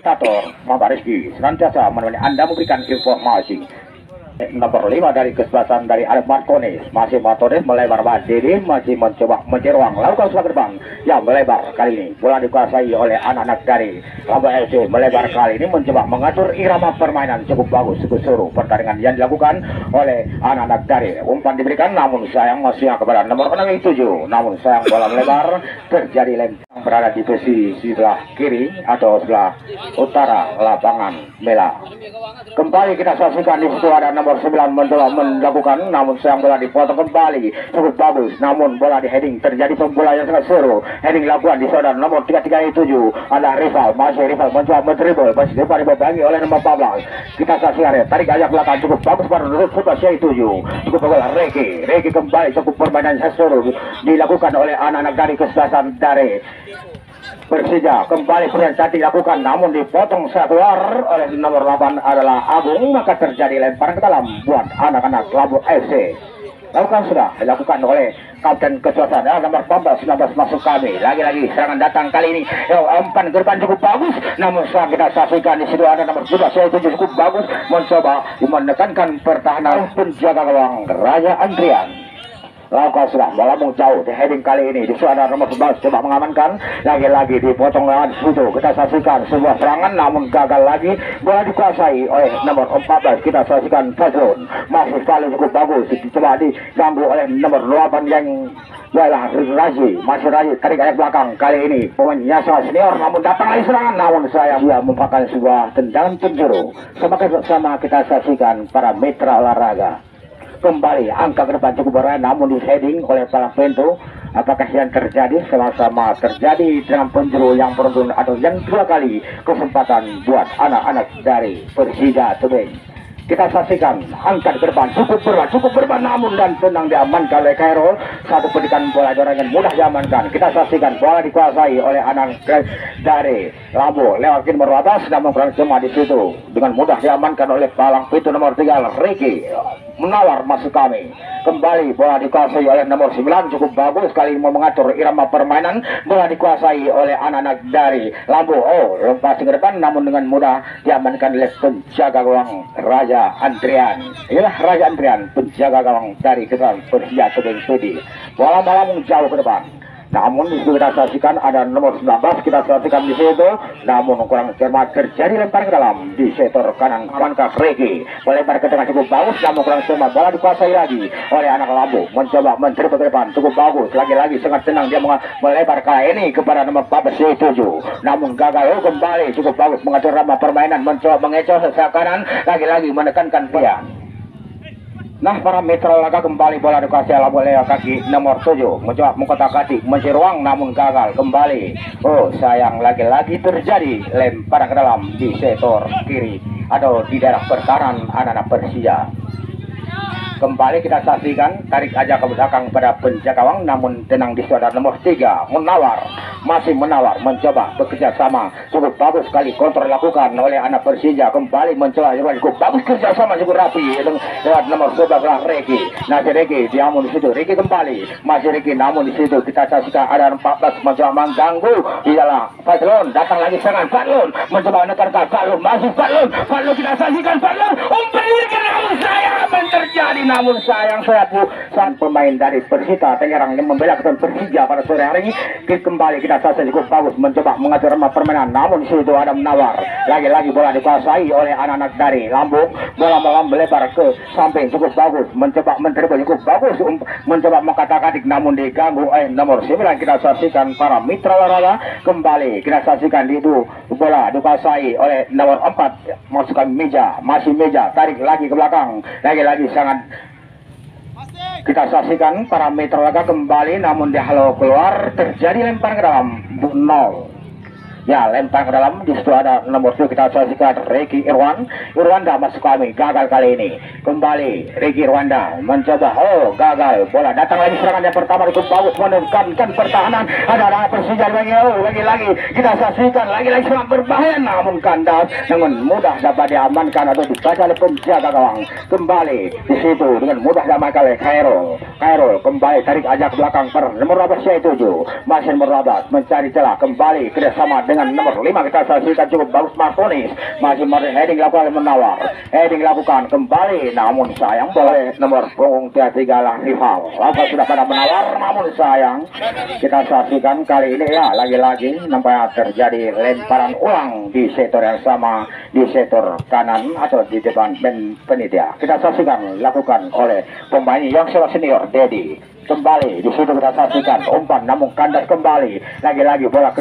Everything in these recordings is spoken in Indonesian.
fasilitator Maba Rizky senantiasa menemani Anda memberikan informasi. Nomor 5 dari kesebelasan dari Alif Marconis masih metode melebar Dede masih mencoba mencari ruang lakukan sebelah gerbang yang melebar kali ini bola dikuasai oleh anak-anak dari Lamba FC. Melebar kali ini mencoba mengatur irama permainan cukup bagus seluruh pertandingan yang dilakukan oleh anak-anak dari umpan diberikan namun sayang masih kepada nomor 6-7 namun sayang bola melebar terjadi lempang berada di posisi sebelah kiri atau sebelah utara lapangan Mela. Kembali kita saksikan di situ ada nomor 9 mencoba melakukan namun sayang bola dipotong kembali cukup bagus namun bola di heading terjadi pembola yang sangat seru. Heading dilakukan di saudara nomor 33-7 ada rival masih rival mencoba mendribble masih dibangi oleh nomor 14. Kita saksikan tarik ajak belakang cukup bagus pada nomor 7 cukup bagus Reki kembali cukup permainan yang seru dilakukan oleh anak-anak dari kesebelasan dari Persija. Kembali perhentian dilakukan namun dipotong keluar oleh nomor 8 adalah Agung, maka terjadi lemparan ke dalam buat anak-anak Labu FC. Lakukan sudah dilakukan oleh kapten kesebelasan nomor 19 masuk kami. Lagi-lagi serangan datang kali ini. Umpan gerbang cukup bagus namun setelah kita saksikan di situ ada nomor 12 cukup bagus mencoba menekankan pertahanan penjaga gawang Raja Andrian. Lakukan sudah bola jauh di heading kali ini di suara nomor 11 coba mengamankan lagi-lagi dipotong lewat situ. Kita saksikan sebuah serangan namun gagal lagi bola dikuasai oleh nomor 14. Kita saksikan Fazlun masih sekali cukup bagus coba diganggu oleh nomor 8 yang ialah Raji tarik ayak belakang kali ini pemainnya sangat senior namun datang lagi serangan namun saya dia merupakan sebuah tendangan penjuru. Sama kita saksikan para mitra olahraga. Kembali angka ke depan cukup berat namun di heading oleh palang pintu. Apakah yang terjadi sama-sama terjadi dengan penjuru yang beruntun atau yang dua kali kesempatan buat anak-anak dari Persija Tebing. Kita saksikan angka ke depan cukup berat namun dan tenang diamankan oleh Khairul. Satu pendidikan bola dorangan mudah diamankan. Kita saksikan bola dikuasai oleh anak dari Lambo lewat nomor 12 namun kurang cuma di situ dengan mudah diamankan oleh palang pintu nomor 3 Ricky menawar masuk kami. Kembali bola dikuasai oleh nomor 9 cukup bagus sekali mau mengatur irama permainan. Bola dikuasai oleh anak-anak dari Lambo. Lepas ke depan namun dengan mudah diamankan oleh penjaga gawang Raja Andrian. Inilah Raja Andrian penjaga gawang dari Ketan Persija Tebing Pedi. Bola jauh ke depan. Namun di situ kita saksikan ada nomor 19 kita saksikan di situ namun kurang cermat terjadi lempar ke dalam di sektor kanan amankan Regi melebar ke tengah cukup bagus namun kurang cermat bola dikuasai lagi oleh anak Lambu mencoba mencuri ke depan cukup bagus lagi-lagi sangat tenang dia melebar kali ini kepada nomor 14 7 namun gagal kembali cukup bagus mengatur ramah permainan mencoba mengecoh sebelah kanan lagi-lagi menekankan dia. Nah para mitra olahraga kembali bola dikuasai oleh kaki nomor 7 mencoba mengkotak-atik mencari ruang namun gagal kembali. Sayang lagi-lagi terjadi lemparan ke dalam di sektor kiri atau di daerah pertahanan anak-anak Persija. Kembali kita saksikan tarik aja ke belakang pada penjaga gawang namun tenang di saudara nomor 3 masih menawar mencoba bekerja sama cukup bagus sekali kontrol dilakukan oleh anak Persija. Kembali mencoba cukup bagus kerja sama cukup rapi lewat nomor 11 Reki. Reki diamun di situ Reki kembali masih Reki namun di situ kita saksikan ada 14 mencoba mengganggu di dalam Fadlun datang lagi serangan Fadlun mencoba menekan Fadlun masih Fadlun kita saksikan Fadlun umpan namun sayang terjadi namun sayang sang pemain dari Persita Tangerang yang membela ketan Persija pada sore hari ini kembali kita saksikan cukup bagus mencoba mengatur remah permainan namun di situ ada menawar lagi-lagi bola dikuasai oleh anak-anak dari Lambung bola melebar ke samping cukup bagus mencoba menerima cukup bagus mencoba mengkatak-katik namun diganggu nomor 9 kita saksikan para mitra olahraga kembali kita saksikan itu bola dikuasai oleh nomor 4 masukkan masih meja tarik lagi ke belakang lagi-lagi sangat kita saksikan para mitra olahraga kembali namun dihalau keluar terjadi lempar ke dalam 0 Ya, lempar ke dalam. Di situ ada nomor 2 kita saksikan Reki Irwanda masuk kami. Gagal kali ini. Kembali Reki Irwanda mencoba. Oh, gagal. Bola datang lagi serangan yang pertama cukup bagus menekankan pertahanan. Ada Persija lagi-lagi kita saksikan lagi-lagi sangat berbahaya namun kandas dengan mudah dapat diamankan atau dibaca oleh penjaga gawang. Kembali di situ dengan mudah diamankan oleh Khairul kembali tarik ajak belakang per nomor 7 masih nomor 12 mencari celah kembali kerjasama dengan dengan nomor 5 kita saksikan cukup bagus Marconis masih heading lakukan menawar heading lakukan kembali namun sayang boleh nomor punggung 3 lah rival lakukan sudah pada menawar namun sayang kita saksikan kali ini ya lagi-lagi nampaknya terjadi lemparan ulang di sektor yang sama di sektor kanan atau di depan penitia. Kita saksikan lakukan oleh pemain yang senior Dedi. Kembali di situ kita saksikan umpan namun kandas kembali lagi-lagi bola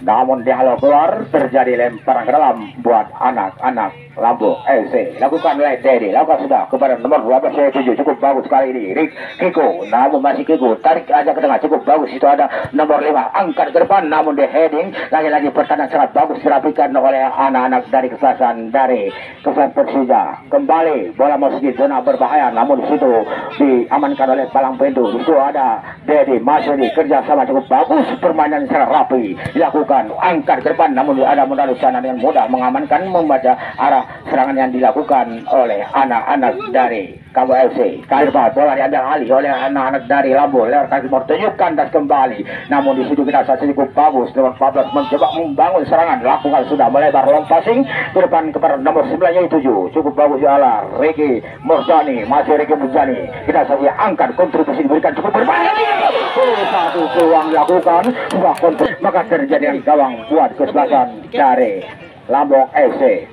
namun dihalau keluar terjadi lemparan ke dalam buat anak-anak Lampung FC lakukan oleh Dedi lakukan sudah kepada nomor 12 7 cukup bagus kali ini Kiko namun masih Kiko tarik aja ke tengah cukup bagus itu ada nomor 5 angkat ke depan namun di heading lagi-lagi pertahanan sangat bagus dirapikan oleh anak-anak dari kesalahan dari kesalahan Persija kembali bola masuk di zona berbahaya namun di situ diamankan oleh palang pintu di situ ada Dedi masih di kerja sama cukup bagus permainan secara rapi dilakukan angkat ke depan namun ada modal sana dengan mudah mengamankan membaca arah serangan yang dilakukan oleh anak-anak dari Kambo FC. Kali bola diambil alih oleh anak-anak dari Lampung. Lewat kaki tunjukkan dan kembali. Namun di situ kita saksi cukup bagus. Nomor 14 mencoba membangun serangan. Lakukan sudah melebar long passing ke depan kepada nomor 9 yaitu 7. Cukup bagus ya Allah. Ricky Murjani masih Ricky Murjani. Kita saksi angkat kontribusi diberikan cukup berbahaya. Satu peluang dilakukan sebuah kontra maka terjadi gawang buat kesebelasan dari Lampung FC.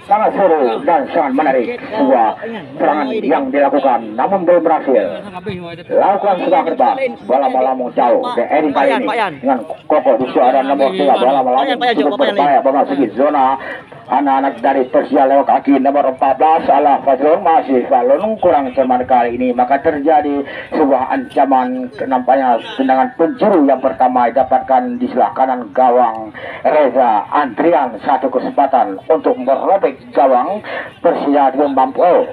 Sangat seru dan sangat menarik sebuah serangan yang dilakukan namun belum berhasil lakukan sudah kerbang bola melambung jauh dan ini kali ini dengan kokoh di ada nomor 3 bola melambung cukup berbahaya memasuki zona anak-anak dari Persija lewat kaki nomor 14 Alah Fadlun masih Fadlun kurang cermat kali ini maka terjadi sebuah ancaman nampaknya tendangan penjuru yang pertama didapatkan di sebelah kanan gawang Reza Antrian satu kesempatan untuk merobek gawang Persija belum mampu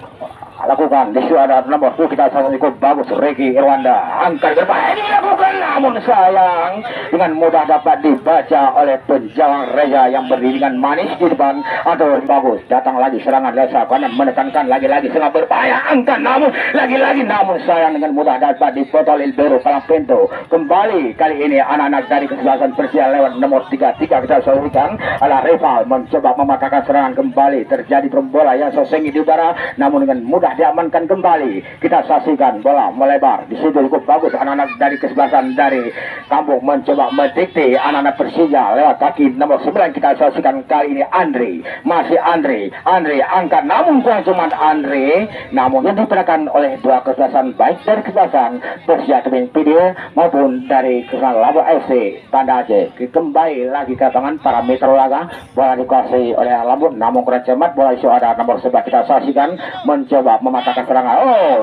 lakukan di situ ada nomor 2 kita sangat cukup bagus Ricky Irwanda angkat ke depan ini lakukan namun sayang dengan mudah dapat dibaca oleh penjawang Reza yang berdiri dengan manis di depan atau bagus datang lagi serangan Lesa kanan menekankan lagi-lagi sangat berbahaya angkat namun lagi-lagi namun sayang dengan mudah dapat dipotol Ilbero palang pintu kembali kali ini anak-anak dari kesebelasan Persija lewat nomor 3 kita saksikan adalah rival mencoba mematahkan serangan kembali terjadi bola yang sesengi di udara namun dengan mudah diamankan kembali kita saksikan bola melebar di situ cukup bagus anak-anak dari kesebelasan dari Kampung mencoba mendikte anak-anak Persija lewat kaki nomor 9 kita saksikan kali ini Andre masih Andre angkat namun bukan cuma Andre namun yang diperagakan oleh dua kesebelasan baik dari kesebelasan Persija Tebing PD maupun dari kesebelasan Lampung FC Banda Aceh kembali lagi ke lapangan para metro laga bola dikuasai oleh Lampung namun kurang cermat bola isu ada nomor 11 kita saksikan mencoba mematahkan serangan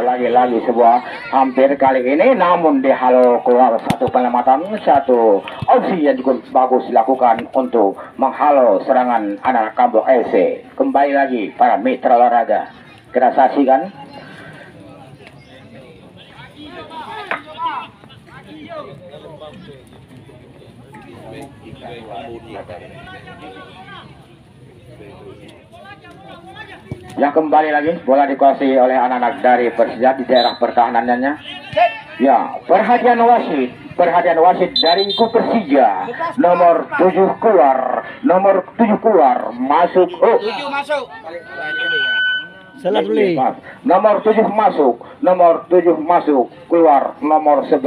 lagi-lagi sebuah hampir kali ini namun dihalau keluar satu penyelamatan satu opsi yang cukup bagus dilakukan untuk menghalau serangan anak Kampung FC kembali lagi para mitra olahraga kita saksikan yang kembali lagi bola dikuasai oleh anak-anak dari Persija di daerah pertahanannya ya perhatian wasit dari Persija nomor 7 keluar masuk salah dulu nomor 7 masuk keluar nomor 11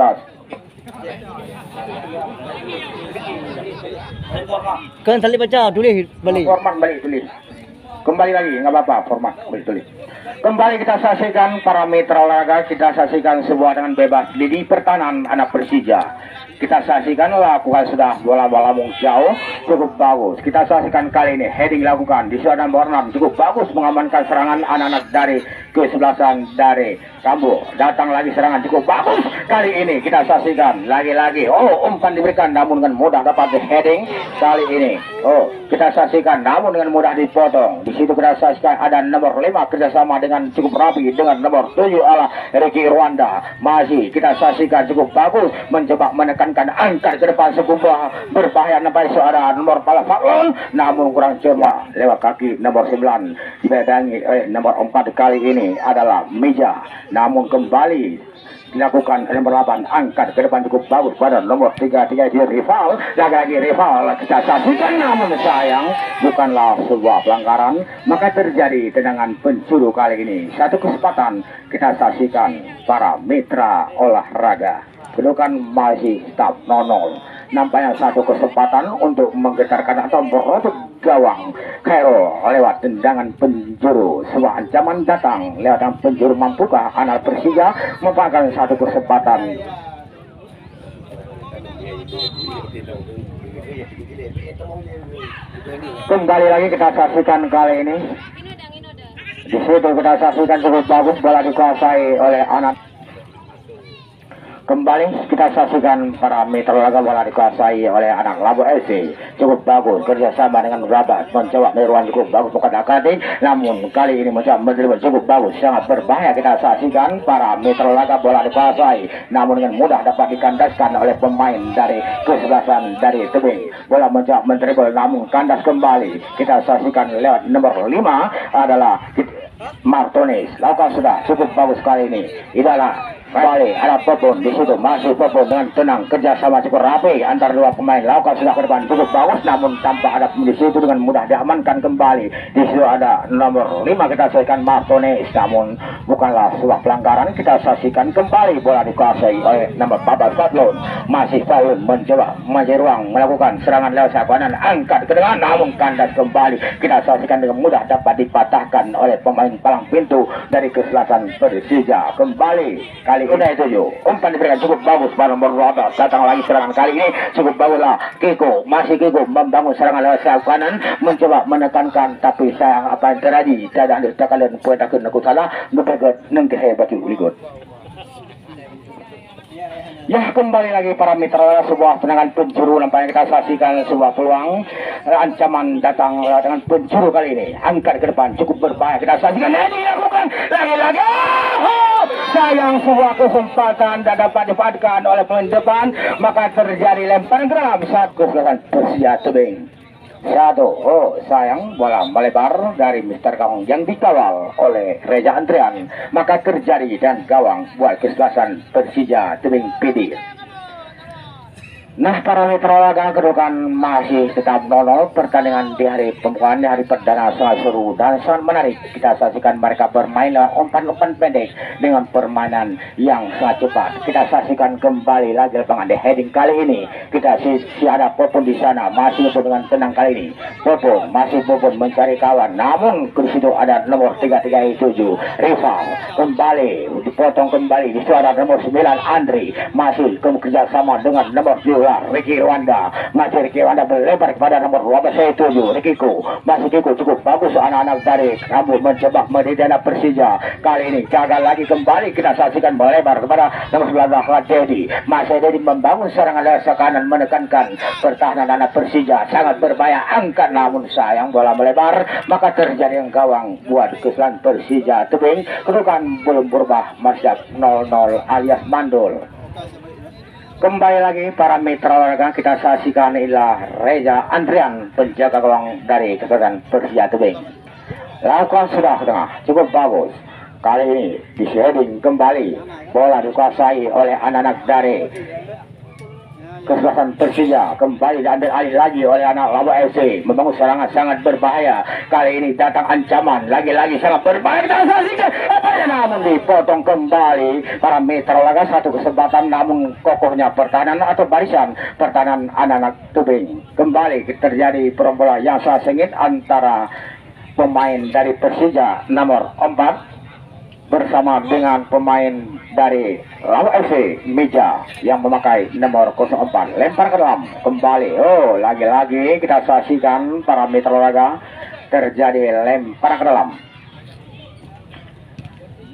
kan tali baca tulis balik format balik tulis kembali lagi nggak apa-apa format balik tulis kembali kita saksikan para mitra olahraga kita saksikan sebuah dengan bebas di pertahanan anak Persija kita saksikan lakukan sudah bola jauh cukup bagus kita saksikan kali ini heading lakukan di sana nomor 6 cukup bagus mengamankan serangan anak-anak dari kesebelasan dari Kambo datang lagi serangan cukup bagus kali ini kita saksikan lagi-lagi umpan diberikan namun dengan mudah dapat di heading kali ini kita saksikan namun dengan mudah dipotong di situ kita saksikan ada nomor 5 kerjasama dengan cukup rapi dengan nomor 7 ala Ricky Rwanda masih kita saksikan cukup bagus mencoba menekankan angkat ke depan sebuah berbahaya nampak suara nomor pala Faklon namun kurang cermat lewat kaki nomor 9 dipegangi nomor 4 kali ini adalah Meja namun kembali dilakukan nomor 8 angkat ke depan cukup bagus pada nomor 33 di rival, lagi-lagi rival kita saksikan, namun sayang bukanlah sebuah pelanggaran, maka terjadi tendangan pencuru kali ini. Satu kesempatan kita saksikan para mitra olahraga, kedudukan masih tetap 0-0. Nampaknya satu kesempatan untuk menggetarkan atau meroboh gawang Kairo lewat tendangan penjuru. Sebuah ancaman datang lewat penjuru, mampukah anak Persija memanfaatkan satu kesempatan? Kembali lagi kita saksikan kali ini. Di situ kita saksikan cukup bagus, bola dikuasai oleh anak. Kembali kita saksikan para mitra laga, bola dikuasai oleh anak Labu FC. Cukup bagus kerjasama dengan Rabat, mencoba meruan cukup bagus bukan akademi, namun kali ini mencoba mendribble cukup bagus, sangat berbahaya. Kita saksikan para mitra laga, bola dikuasai, namun dengan mudah dapat dikandaskan oleh pemain dari kesebelasan dari tebing. Bola mencoba mendribble namun kandas kembali. Kita saksikan lewat nomor 5 adalah Martinez. Lakukan sudah cukup bagus kali ini. Idalah kembali ada Popon di situ, masih Popon dengan tenang, kerjasama cukup rapi antara dua pemain. Lakukan sudah ke depan cukup bagus, namun tanpa ada di situ dengan mudah diamankan kembali. Di situ ada nomor 5 kita saksikan Martinez, namun bukanlah sebuah pelanggaran. Kita saksikan kembali bola dikuasai oleh nomor 14 Fadlon. Masih Fadlon mencoba mencari ruang melakukan serangan lewat kanan, angkat ke depan namun kandas kembali. Kita saksikan dengan mudah dapat dipatahkan oleh pemain palang pintu dari keselatan Persija. Kembali kali ini 7 umpan diberikan cukup bagus pada nomor 12. Datang lagi serangan kali ini cukup baguslah Kiko, masih Kiko membangun serangan lewat sayap kanan, mencoba menekankan, tapi sayang apa yang terjadi, tidak ada kalian puetakeun aku salah ngepeget nengkehe batu ligot. Ya, kembali lagi para mitra, sebuah tendangan pencuru nampaknya kita saksikan sebuah peluang, ancaman datang dengan pencuru kali ini, angkat ke depan cukup berbahaya. Kita saksikan ini dilakukan lagi-lagi, sayang sebuah kesempatan dan dapat dimanfaatkan oleh pemain depan, maka terjadi lemparan geram saat kesalahan Persija tebing. Sayang bola melebar dari Mister Gawang yang dikawal oleh Reza Andrian, maka terjadi dan gawang buat kesalahan Persija tebing PD. Nah, para mitra olahraga, kedudukan masih tetap 0-0. Pertandingan di hari pembukaan, di hari perdana sangat seru dan sangat menarik. Kita saksikan mereka bermain umpan-umpan pendek dengan permainan yang sangat cepat. Kita saksikan kembali lagi lapangan di heading kali ini. Kita si ada Popon di sana, masih dengan tenang kali ini. Popon mencari kawan, namun di situ ada nomor 337 rival. Kembali dipotong kembali. Di situ ada nomor 9 Andri, masih kerjasama dengan nomor 2 Ricky Rwanda, masih Ricky Rwanda berlebar kepada nomor 12 7 Rikiku, masih Rikiku cukup bagus anak-anak dari Kamu mencoba mendidana Persija. Kali ini gagal lagi, kembali kita saksikan melebar kepada nomor 19 Dedi, masih Dedi membangun serangan lewat kanan menekankan pertahanan anak Persija, sangat berbahaya, angkat namun sayang bola melebar, maka terjadi yang gawang buat kesalahan Persija tebing. Kedudukan belum berubah, masih 0-0 alias mandul. Kembali lagi para mitra olahraga, kita saksikan inilah Reza Andrian, penjaga gawang dari kesalahan Persija tebing. Lakukan sudah tengah cukup bagus. Kali ini di heading kembali, bola dikuasai oleh anak-anak dari kesalahan Persija, kembali diambil alih lagi oleh anak Labu FC, membangun serangan sangat berbahaya. Kali ini datang ancaman lagi-lagi sangat berbahaya. Kita saksikan namun dipotong kembali para mitra olahraga. Satu kesempatan namun kokohnya pertahanan atau barisan pertahanan anak-anak tebing. Kembali terjadi perombolan yang sangat sengit antara pemain dari Persija nomor 4 bersama dengan pemain dari Labu FC Mija yang memakai nomor 04. Lempar ke dalam kembali. Lagi-lagi kita saksikan para mitra olahraga, terjadi lempar ke dalam.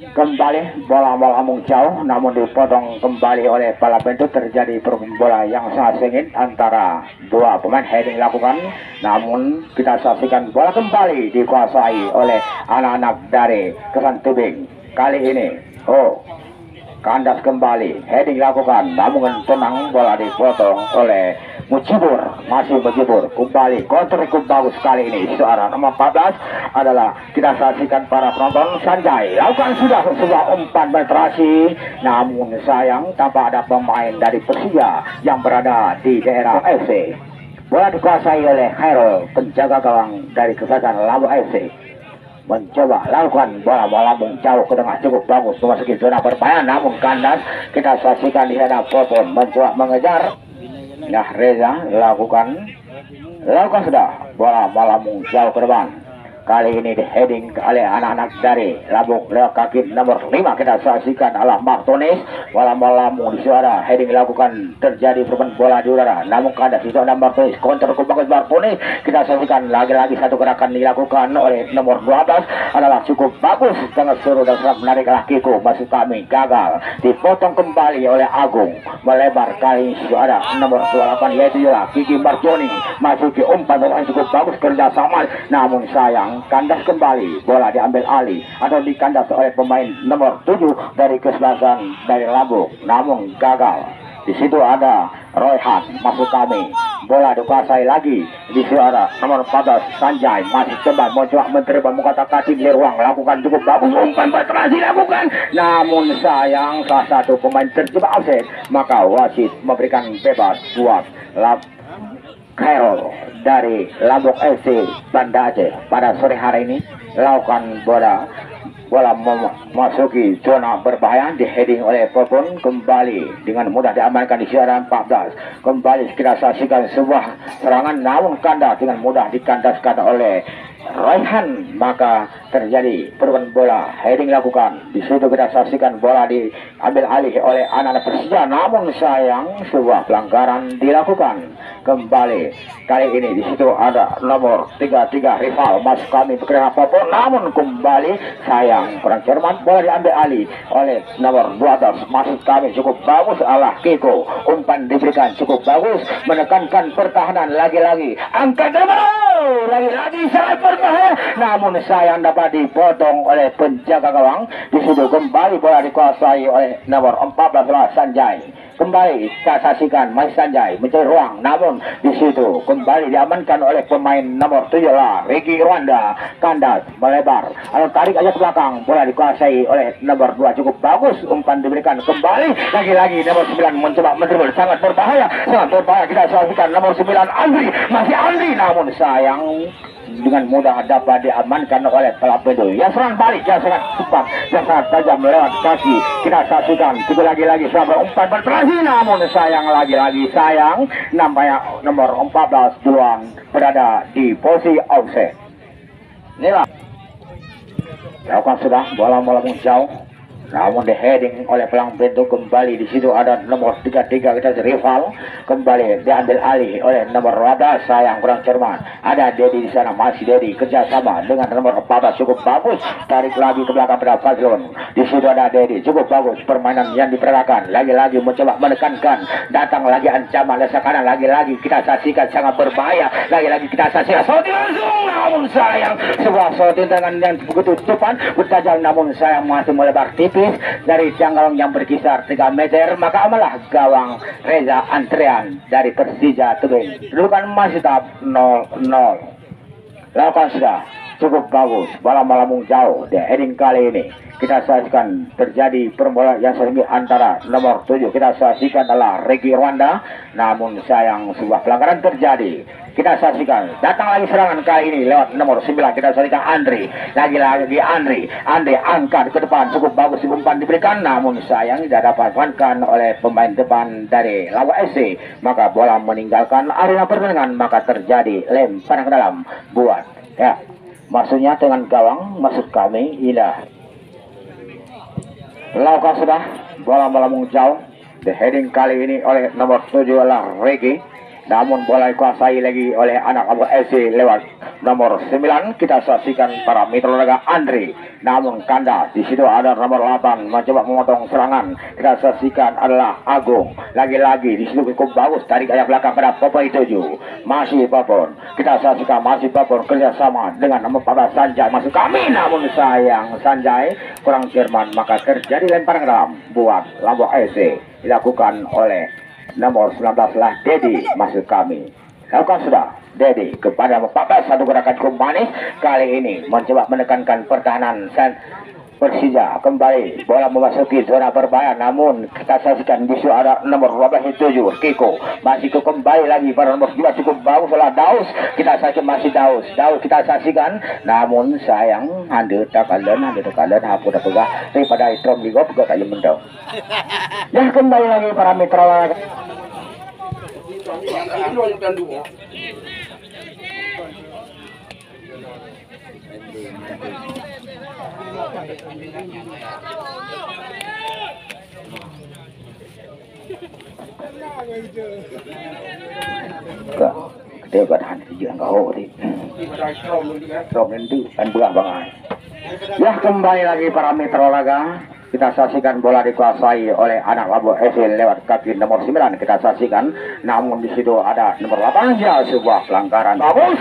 Kembali bola melambung jauh namun dipotong kembali oleh pala pintu. Terjadi bola yang sangat sengit antara dua pemain. Heading lakukan namun kita saksikan bola kembali dikuasai oleh anak-anak dari kesalahan tebing. Kali ini kandas kembali, heading lakukan namun tenang, bola dipotong oleh Mujibur masih Mujibur kembali counter cukup bagus kali ini. Suara nomor 14 adalah kita saksikan para penonton. Sanjay lakukan sudah sebuah umpan penetrasi, namun sayang tanpa ada pemain dari Persija yang berada di daerah FC. Bola dikuasai oleh Khairul, penjaga gawang dari Kesatuan Labu FC. Mencoba lakukan bola jauh ke tengah cukup bagus memasuki zona berbahaya, namun kandas. Kita saksikan di sana Popon mencoba mengejar. Nah, Reza lakukan sudah bola jauh ke depan. Kali ini di heading oleh anak-anak dari Labuk lewat kaki nomor 5. Kita saksikan adalah Martones. Bola di suara heading dilakukan, terjadi perubahan bola di udara. Namun kada sisa Martones counter ke bagus Martones. Kita saksikan lagi-lagi satu gerakan dilakukan oleh nomor 12 adalah cukup bagus. Sangat seru dan sangat menarik Kiko. Masuk kami gagal. Dipotong kembali oleh Agung. Melebar kali suara nomor 28 yaitu Kiki Marjoni. Masuki umpan yang cukup bagus kerjasama. Namun sayang kandas kembali, bola diambil alih atau dikandas oleh pemain nomor 7 dari kesebelasan dari Labuk, namun gagal. Di situ ada Royhan masuk kami, bola dikuasai lagi di suara nomor 14 Sanjay masih coba mencoba mengatakan di ruang, lakukan cukup bagus umpan penetrasi lakukan, namun sayang salah satu pemain terjebak offside, maka wasit memberikan bebas buat Khairul dari Labuk FC Banda Aceh. Pada sore hari ini lakukan bola memasuki zona berbahaya, di heading oleh Popon, kembali dengan mudah diamankan di suara 14. Kembali kita saksikan sebuah serangan, namun kandas dengan mudah dikandaskan oleh Raihan, maka terjadi perubahan bola, heading lakukan. Di situ kita saksikan bola diambil alih oleh anak-anak Persija, namun sayang sebuah pelanggaran dilakukan. Kembali kali ini di situ ada nomor 33 rival masuk kami bergerak Popon, namun kembali sayang kurang cermat, bola diambil alih oleh nomor 12 masuk kami cukup bagus Allah Kiko. Umpan diberikan cukup bagus, menekankan pertahanan lagi-lagi. Angkat lagi-lagi sangat berbahaya, namun sayang dapat dipotong oleh penjaga gawang. Di situ kembali bola dikuasai oleh nomor 14 Sanjay. Kembali kita saksikan masih Sanjay mencari ruang, namun di situ kembali diamankan oleh pemain nomor 7 lah Ricky Rwanda. Kandas melebar, lalu tarik aja ke belakang, bola dikuasai oleh nomor 2 cukup bagus, umpan diberikan kembali lagi-lagi nomor 9 mencoba mendribble, sangat berbahaya. Kita saksikan nomor 9 Andri, masih Andri, namun sayang dengan mudah dapat diamankan oleh Pelapedo. Yang serang balik, yang sangat cepat, yang sangat tajam lewat kaki. Kita saksikan itu lagi-lagi sampai umpan berterasi, namun sayang lagi-lagi sayang nampaknya nomor 14 duluan berada di posisi offset. Inilah lakukan sudah bola jauh, namun di heading oleh pelang pintu. Kembali di situ ada nomor 33 kita rival, kembali diambil alih oleh nomor 12 sayang kurang cermat. Ada Dedi di sana, masih Dedi kerjasama dengan nomor 14 cukup bagus, tarik lagi ke belakang pada Fazlun. Di situ ada Dedi cukup bagus, permainan yang diperagakan lagi-lagi mencoba menekankan, datang lagi ancaman desa kanan, lagi-lagi kita saksikan sangat berbahaya, lagi-lagi kita saksikan shooting langsung, namun sayang sebuah shooting dengan yang begitu cepat bertajam, namun sayang masih melebar tipis dari jangkauan yang berkisar 3 meter, maka amalah gawang Reza Antrian dari Persija Tebing. Kedudukan masih tetap 0-0. Lakukan sudah cukup bagus, bola jauh. Di heading kali ini kita saksikan terjadi perbola yang sering antara nomor 7 kita saksikan adalah Ricky Rwanda, namun sayang sebuah pelanggaran terjadi. Kita saksikan datang lagi serangan kali ini lewat nomor 9. Kita saksikan Andri, lagi-lagi Andri angkat ke depan, cukup bagus umpan diberikan, namun sayang tidak dapat diamankan oleh pemain depan dari Lawa SC, maka bola meninggalkan arena pertandingan, maka terjadi lemparan ke dalam buat maksudnya dengan gawang masuk kami. Indah lakukan sudah bola jauh. The heading kali ini oleh nomor 7 adalah Ricky, namun bola dikuasai lagi oleh anak Abu SC lewat nomor 9. Kita saksikan para mitra laga Andri, namun kandas. Di situ ada nomor 8 mencoba memotong serangan. Kita saksikan adalah Agung, lagi-lagi di situ cukup bagus, tarik ayak belakang pada Popon 7. Masih Popon, kita saksikan masih Popon kerjasama dengan nomor 14 Sanjay masuk kami, namun sayang Sanjay kurang cermat, maka terjadi lemparan ke dalam buat Lampung SC dilakukan oleh nomor 19 lah Dedi masuk kami. Lakukan sudah Dedi kepada 14 satu gerakan cukup manis kali ini mencoba menekankan pertahanan Persija kembali bola memasuki zona berbahaya, namun kita saksikan di ada nomor 12 7 Kiko masih kembali lagi pada nomor 2 cukup bagus lah Daus, kita saksikan masih Daus kita saksikan, namun sayang anda tekalan aku dah pegah daripada Itrom Ligo pegah kayu mendau ya kembali lagi para mitra dia bertahan di jalan kau tadi. Rom nanti dan buah bangai. Ya kembali lagi para mitra olahraga. Kita saksikan bola dikuasai oleh anak Labu FC lewat kaki nomor 9 kita saksikan, namun di situ ada nomor 8 ya sebuah pelanggaran. Bagus,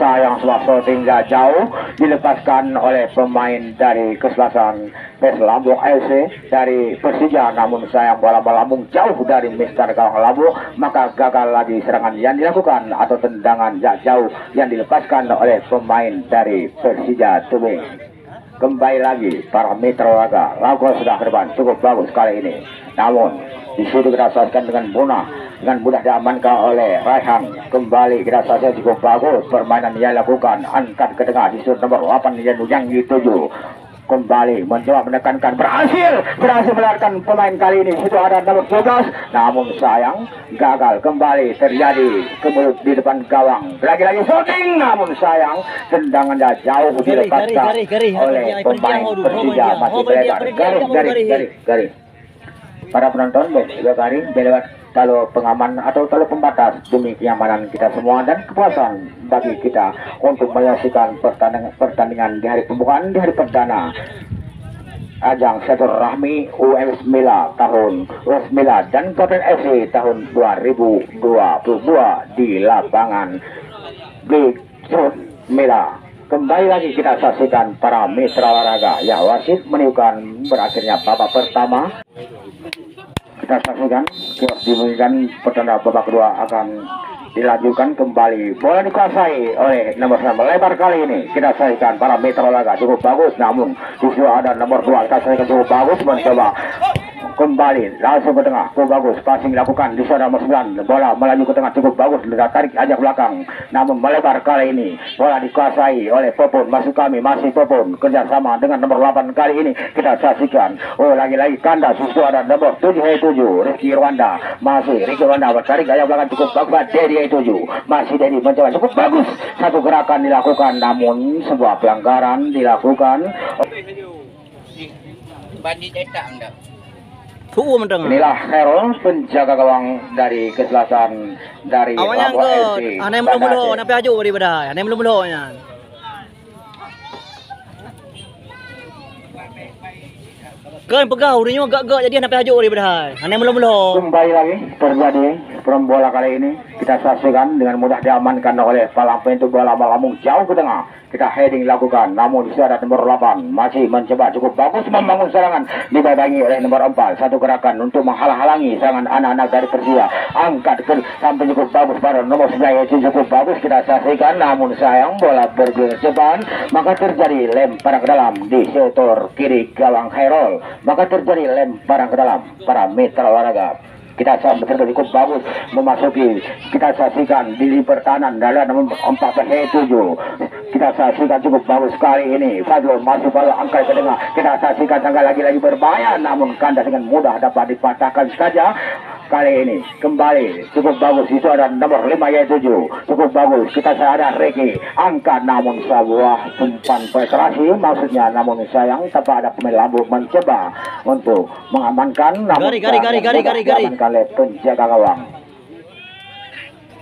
sayang sebuah shooting jauh dilepaskan oleh pemain dari kesebelasan PES Lampung FC dari Persija, namun sayang bola melambung jauh dari Mister Gawang Labu, maka gagal lagi serangan yang dilakukan atau tendangan jauh yang dilepaskan oleh pemain dari Persija Tubing. Kembali lagi para mitra olahraga, lakukan sudah ke depan cukup bagus kali ini, namun di situ kita saksikan dengan mudah diamankan oleh Raihan. Kembali kita saksikan cukup bagus permainan yang dilakukan, angkat ke tengah di sudut nomor 8 yang dituju. Kembali mencoba menekankan, berhasil melarikan pemain kali ini. Situ ada nomor 12, namun sayang gagal kembali terjadi kemulut di depan gawang. Lagi-lagi shooting, namun sayang tendangan jauh dilepaskan oleh pemain Persija. Masih melebar garis. Para penonton garis lewat kalau pengaman atau kalau pembatas demi kenyamanan kita semua dan kepuasan bagi kita untuk menyaksikan pertandingan di hari pembukaan, di hari perdana ajang silaturahmi UM9 tahun UM9 dan Koten FC tahun 2022 di lapangan Big Mela. Kembali lagi kita saksikan para mitra olahraga. Ya, wasit meniupkan berakhirnya babak pertama. Kita saksikan dimulaikan pertanda babak kedua akan dilanjutkan kembali. Bola dikuasai oleh nomor 9 melebar kali ini. Kita saksikan para mitra olahraga cukup bagus, namun justru ada nomor 2 kita saksikan cukup bagus mencoba kembali langsung ke tengah cukup bagus, passing dilakukan di sana nomor 9, bola melaju ke tengah cukup bagus, tarik ajak belakang, namun melebar kali ini. Bola dikuasai oleh Popon, masuk kami masih Popon kerjasama dengan nomor 8 kali ini kita saksikan. Lagi-lagi kanda susu ada nomor 7 Ricky Rwanda, masih Ricky Rwanda bertarik ajak belakang cukup bagus. Dedi 7 masih Dedi mencoba cukup bagus, satu gerakan dilakukan namun sebuah pelanggaran dilakukan. Bandit cetak enggak? Inilah Herol penjaga gawang dari kesebelasan dari awalnya Lampung FC. aneh mulu-mulu, aneh paju di badai, aneh mulu-mulu nya. Kan pegau dia gak jadi aneh paju di badai, aneh mulu-mulu. Kembali lagi terjadi bola kali ini kita saksikan dengan mudah diamankan oleh Palampin itu bola melambung jauh ke tengah. Kita heading lakukan, namun di sana nomor 8 masih mencoba cukup bagus membangun serangan, dibayangi oleh nomor 4, satu gerakan untuk menghalang-halangi serangan anak-anak dari Persija. Angkat ke sampai cukup bagus pada nomor 9 itu cukup bagus kita saksikan, namun sayang bola bergerak cepat, maka terjadi lemparan ke dalam di sektor kiri gawang Herol, maka terjadi lemparan ke dalam para mitra olahraga. Kita sampai cukup bagus memasuki, kita saksikan di pertahanan dalam nomor 14 7. Kita saksikan cukup bagus sekali ini. Fadlo masuk bola angkat ke tengah. Kita saksikan tanggal lagi-lagi berbahaya, namun kandas dengan mudah dapat dipatahkan saja. Kali ini kembali cukup bagus, itu ada nomor 5 yaitu 7 cukup bagus. Kita ada Ricky angkat, namun sebuah umpan penetrasi maksudnya, namun sayang tanpa ada pemain Lampung mencoba untuk mengamankan, namun Gari. oleh penjaga gawang.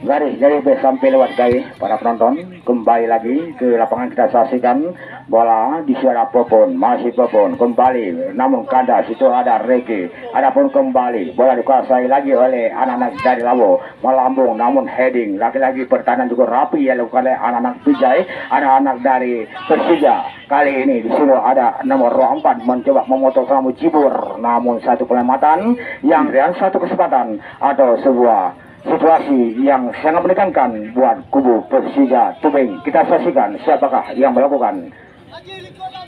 garis dari B sampai lewat garis para penonton. Kembali lagi ke lapangan, kita saksikan bola di suara Popon, masih Popon kembali, namun kandas itu ada Reki. Adapun kembali bola dikuasai lagi oleh anak-anak dari Lawo, melambung namun heading, lagi-lagi pertahanan juga rapi yang dilakukan oleh anak-anak Vijay, anak-anak dari Persija. Kali ini di sini ada nomor 4 mencoba memotong kamu Cibur, namun satu pelematan yang dan satu kesempatan atau sebuah situasi yang sangat menekankan buat kubu Persija Tubing. Kita saksikan siapakah yang melakukan.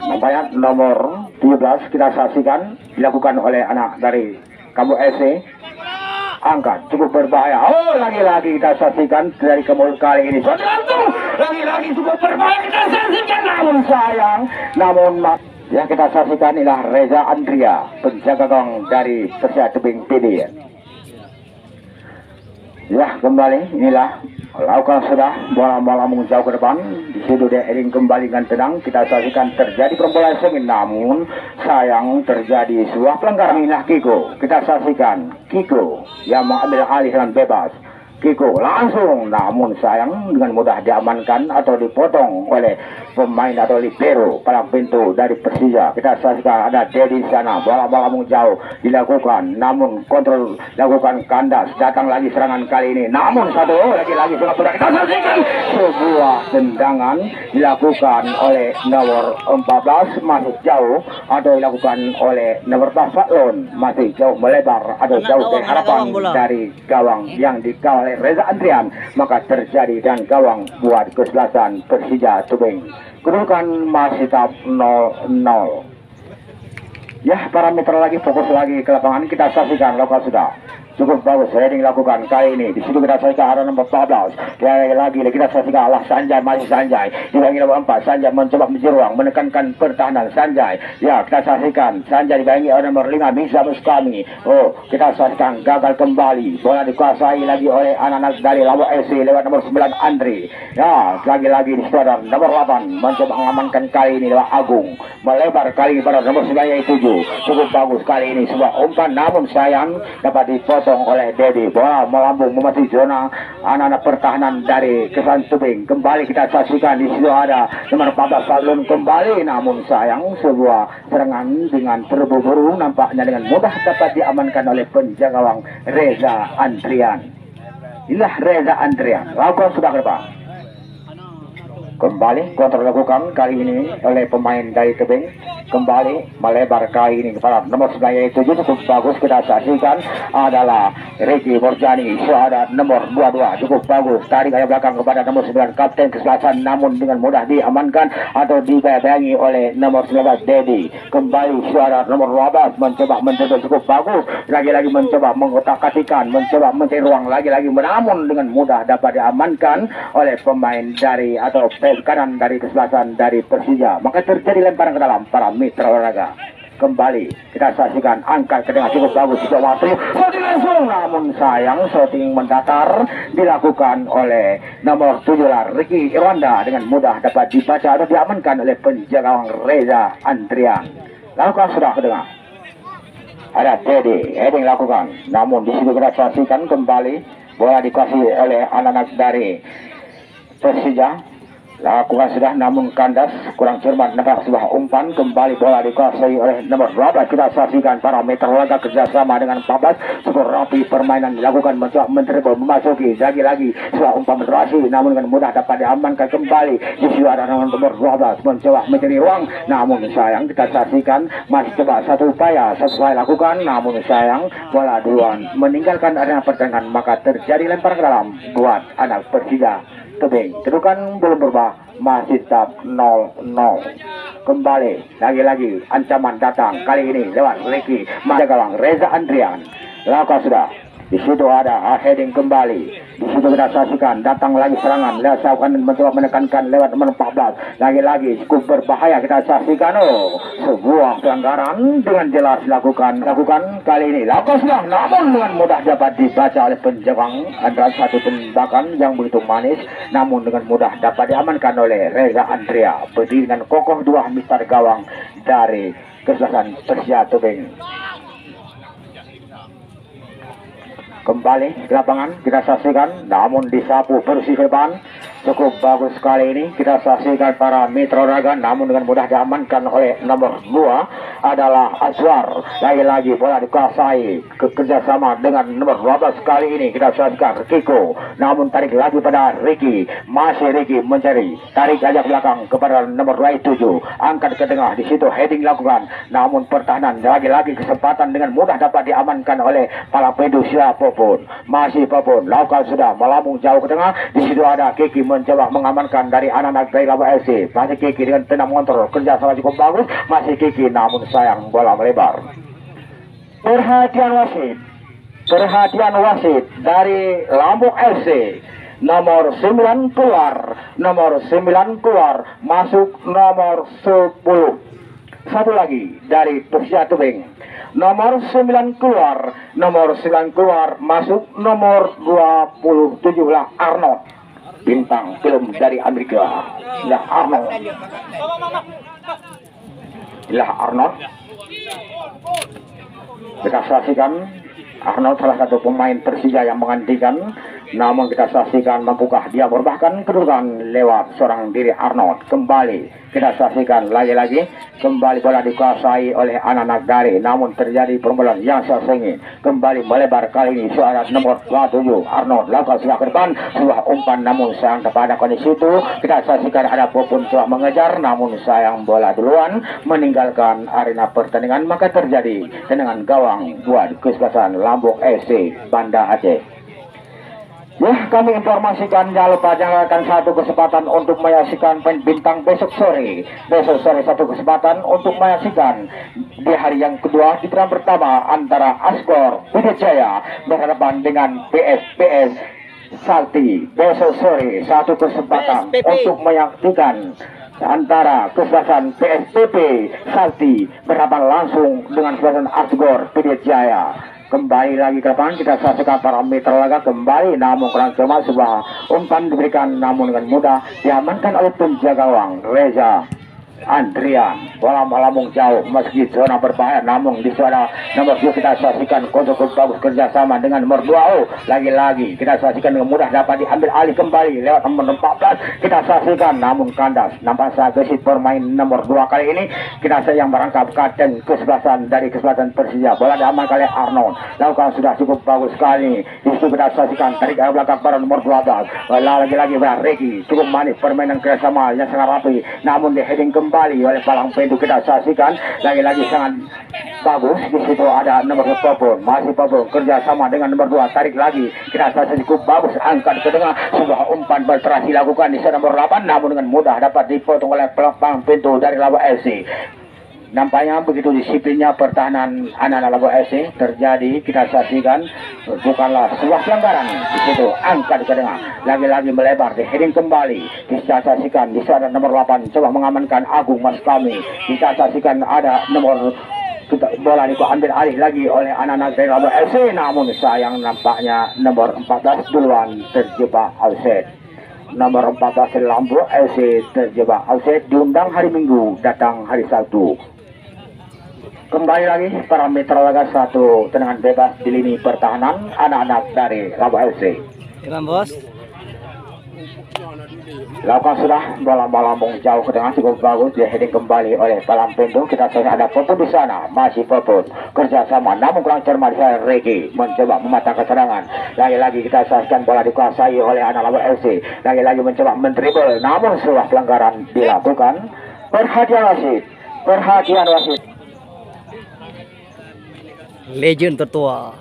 Nampaknya nomor 17 kita saksikan dilakukan oleh anak dari Kamu SC. Angkat cukup berbahaya. Oh, lagi-lagi kita saksikan dari Kemul kali ini. Lagi-lagi cukup berbahaya kita saksikan, namun sayang, namun yang kita saksikan inilah Reza Andria, penjaga gawang dari Persija Tubing PD. Ya, kembali inilah lakukan sudah bola menjauh ke depan. Di situ dia Erin kembali dengan tenang. Kita saksikan terjadi perbolaan sengit, namun sayang terjadi sebuah pelanggaran. Inilah Kiko. Kita saksikan Kiko yang mengambil alih dengan bebas. Kiko langsung, namun sayang dengan mudah diamankan atau dipotong oleh pemain atau libero palang pintu dari Persija. Kita saksikan ada Dedi di sana, bola menjauh dilakukan, namun kontrol dilakukan kandas. Datang lagi serangan kali ini, namun satu lagi-lagi sudah kita saksikan sebuah tendangan dilakukan oleh nomor 14 masih jauh atau dilakukan oleh nomor 4 Fatlon masih jauh melebar atau jauh dari harapan dari gawang yang dikawal oleh Reza Andrian, maka terjadi dan gawang buat kesebelasan Persija Tubing. Kedudukan masih tetap 0-0. Ya, parameter lagi, fokus lagi ke lapangan. Kita saksikan lokal sudah cukup bagus heading lakukan kali ini. Di situ kita saksikan ada nomor 14. Lagi kita saksikan Allah Sanjay, masih Sanjay. Di bagian nomor 4 Sanjay mencoba menjeruang, menekankan pertahanan Sanjay. Ya, kita saksikan Sanjay dibayangi oleh nomor 5 Bisa Muskami. Oh, kita saksikan gagal kembali. Bola dikuasai lagi oleh anak-anak dari Lawo SC lewat nomor 9 Andri. Ya, lagi-lagi di situ ada nomor 8 mencoba mengamankan kali ini lewat Agung. Melebar kali ini pada nomor 9 yaitu 7. Cukup bagus kali ini sebuah umpan, namun sayang dapat dipotong oleh Dedi. Bola melambung memasuki zona anak-anak pertahanan dari Kesan Tubing. Kembali kita saksikan di situ ada nomor 14 Salun kembali, namun sayang sebuah serangan dengan terburu-buru nampaknya dengan mudah dapat diamankan oleh penjaga gawang Reza Andrian. Inilah Reza Andrian. Lakukan sudah ke depan. Kembali kontrol dilakukan kali ini oleh pemain dari Tebing. Kembali melebar kali ini kepada nomor 9 yaitu cukup bagus. Kita saksikan adalah Ricky Morjani. Ada nomor 22 cukup bagus. Tarik ke belakang kepada nomor 9 Kapten Kesebelasan, namun dengan mudah diamankan atau dibayangi oleh nomor 19 Dedi. Kembali suara nomor 12 mencoba mencoba cukup bagus. Lagi-lagi mencoba mengotak-atikkan, mencoba mencari ruang lagi-lagi, namun dengan mudah dapat diamankan oleh pemain dari atau kanan dari kesebelasan dari Persija. Maka terjadi lemparan ke dalam para mitra olahraga. Kembali kita saksikan angkat ke tengah cukup bagus untuk waktu langsung, namun sayang shooting mendatar dilakukan oleh nomor 7 Ricky Irwanda, dengan mudah dapat dibaca atau diamankan oleh penjaga Reza Andrian. Lakukan sudah ke tengah. Ada Dedi heading lakukan, namun di situ kita saksikan kembali bola dikasih oleh anak-anak dari Persija. Lakukan sudah, namun kandas kurang cermat, nampak sebuah umpan. Kembali bola dikuasai oleh nomor 12. Kita saksikan parameter laga kerjasama dengan 14. Cukup rapi permainan dilakukan, mencoba menerima memasuki lagi-lagi sebuah umpan berhasil, namun dengan mudah dapat diamankan kembali. Di situ ada nomor 12 mencoba mencari ruang, namun sayang kita saksikan masih coba satu upaya lakukan, namun sayang bola duluan meninggalkan area pertandingan, maka terjadi lempar ke dalam buat anak Persija Tebing. Kedudukan belum berubah, masih tetap 0-0. Kembali lagi-lagi ancaman datang kali ini lewat Ricky menjaga gawang Reza Andrian. Lakukan sudah. Di situ ada heading kembali. Di situ kita saksikan datang lagi serangan. Lihat sahabat mencoba menekankan lewat nomor 14. Lagi-lagi cukup berbahaya. Kita saksikan sebuah pelanggaran dengan jelas lakukan kali ini. Lakukan sudah, namun dengan mudah dapat dibaca oleh penjaga antara satu tembakan yang begitu manis, namun dengan mudah dapat diamankan oleh Reza Andria. Berdiri dengan kokoh dua mister gawang dari kesebelasan Persija Tubing. Kembali ke lapangan kita saksikan, namun disapu bersih depan. Cukup bagus sekali ini kita saksikan para Mitra Raga, namun dengan mudah diamankan oleh nomor 2 adalah Azwar. Lagi-lagi bola dikuasai kerjasama dengan nomor 12 kali ini kita saksikan Kiko, namun tarik lagi pada Ricky. Masih Ricky mencari, tarik aja belakang kepada nomor 27, angkat ke tengah, di situ heading lakukan, namun pertahanan lagi-lagi kesempatan dengan mudah dapat diamankan oleh Palapedu siapapun. Masih Popon lakukan sudah melambung jauh ke tengah, di situ ada Kiki mencoba mengamankan dari anak-anak dari Laba FC. Masih Kiki dengan tenang mengontrol, kerja sama cukup bagus. Masih Kiki, namun sayang bola melebar. Perhatian wasit dari Lombok FC. Nomor 9 keluar, masuk nomor 10. Satu lagi dari Pusja Tubing. Nomor 9 keluar, masuk nomor 27 lah Arnold. Bintang film dari Amerika. Lah Arnold. Kita saksikan Arnold salah satu pemain Persija yang menggantikan, namun kita saksikan mampukah dia berbahkan kedudukan lewat seorang diri Arnold. Kembali kita saksikan lagi-lagi, kembali bola dikuasai oleh anak-anak dari, namun terjadi permulaan yang sengit. Kembali melebar kali ini suara nomor 27 Arnold lakukan sebuah ke depan, sebuah umpan, namun sayang kepada kondisi itu. Kita saksikan ada Popon telah mengejar, namun sayang bola duluan meninggalkan arena pertandingan, maka terjadi tendangan gawang buat kesebelasan Lombok FC Banda Aceh. Ya, kami informasikan jangan lupa jangan satu kesempatan untuk menyaksikan bintang besok sore satu kesempatan untuk menyaksikan di hari yang kedua di peran pertama antara Asgor Wijaya berhadapan dengan PSPS Salti. Besok sore satu kesempatan untuk menyaksikan antara kesebelasan PSPP Salti berhadapan langsung dengan kesebelasan Asgor Wijaya. Kembali lagi ke depan kita saksikan para Mitra Raga kembali, namun kurang cemas sebuah umpan diberikan, namun dengan mudah diamankan oleh penjaga gawang Reza Andrian. Bola melambung jauh meski zona berbahaya, namun di suara nomor 2 kita saksikan cukup bagus kerjasama dengan nomor 2. Lagi-lagi kita saksikan dengan mudah dapat diambil alih kembali lewat nomor 14. Kita saksikan namun kandas, nampak agresif bermain nomor 2 kali ini. Kita yang merangkap kapten kesebelasan dari kesebelasan Persija. Bola diamankan oleh Arnold, lakukan sudah cukup bagus sekali. Di situ kita saksikan tarik ke belakang pada nomor 12. Lagi-lagi Ricky cukup manis permainan kerjasama yang sangat rapi, namun di heading kembali oleh Palang Pintu. Kita saksikan lagi-lagi sangat bagus. Di situ ada nomor 1 Popon, masih Popon kerjasama dengan nomor 2, tarik lagi. Kita saksikan cukup bagus, angkat ke tengah, sebuah umpan berterasi lakukan di nomor 8, namun dengan mudah dapat dipotong oleh Palang Pintu dari Laba FC. Nampaknya begitu disiplinnya pertahanan anak-anak Laba FC terjadi. Kita saksikan bukanlah sebuah pelanggaran. Di situ angkat ke tengah, lagi-lagi melebar di heading kembali. Kita saksikan di sana nomor 8 coba mengamankan Agung Mas kami. Kita saksikan ada nomor bola diambil alih lagi oleh anak-anak dari Laba FC, namun sayang nampaknya nomor 14 duluan terjebak offside. Nomor 14 Lombok FC terjebak offside, diundang hari Minggu, datang hari Sabtu. Kembali lagi para Mitra Raga satu tendangan bebas di lini pertahanan anak-anak dari Laba FC. Imam Bos. Lakukan sudah bola melambung jauh ke tengah cukup bagus, dia heading kembali oleh Palang Pintu. Kita saksikan ada Popon di sana, masih Popon kerjasama, namun kurang cermat di sana. Ricky mencoba mematahkan serangan. Lagi-lagi kita saksikan bola dikuasai oleh anak Laba FC. Lagi-lagi mencoba mendribble, namun sebuah pelanggaran dilakukan. Perhatian wasit. Legend tertua.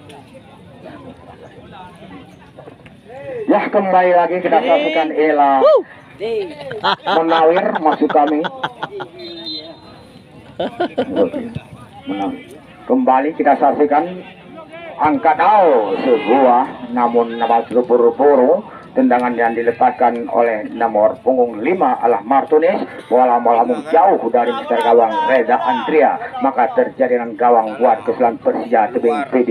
Ya, kembali lagi kita saksikan Ela Menawir masuk kami. Kembali kita saksikan angkat sebuah, namun nama buru-buru tendangan yang dilepaskan oleh nomor punggung 5 adalah Martinez. Bola melambung jauh dari mister gawang Reza Andrea, maka terjadi dengan gawang buat kesalahan Persija Tebing PD.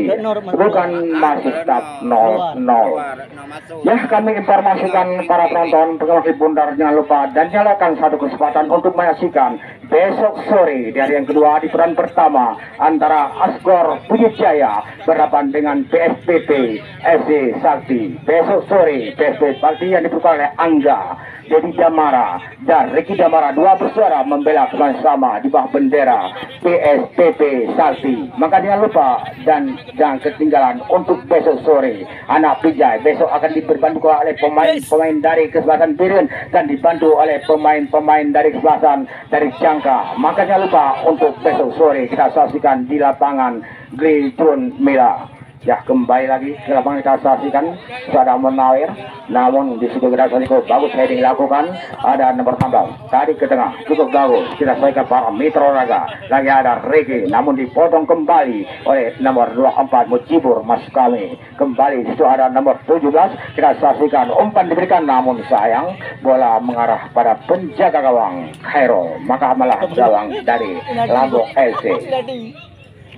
Bukan masih tetap 0-0. Ya, kami informasikan para penonton pengawal bundar, jangan lupa dan nyalakan satu kesempatan untuk menyaksikan besok sore dari yang kedua di peran pertama antara Asgor Pujijaya berhadapan dengan PSPP FC Sakti. Besok sore PSPP Sakti yang dibuka oleh Angga, Dedi Damara dan Ricky Damara, dua bersuara membela sama di bawah bendera PSPP Sakti. Maka jangan lupa dan jangan ketinggalan untuk besok sore. Anak Pijai besok akan dibantu oleh pemain-pemain dari kesebelasan Pirin dan dibantu oleh pemain-pemain dari kesebelasan dari Jangka. Maka jangan lupa untuk besok sore kita saksikan di lapangan Grejun Mila. Ya, kembali lagi ke lapangan kita saksikan sudah menawir, namun di situ kita saksikan bagus heading dilakukan. Ada nomor 16 tadi ke tengah cukup bagus, kita saksikan para Mitra Raga. Lagi ada Regi, namun dipotong kembali oleh nomor 24 Mujibur Mas kami. Kembali di situ ada nomor 17, kita saksikan umpan diberikan, namun sayang bola mengarah pada penjaga gawang Khairul, maka malah gawang dari Lombok FC.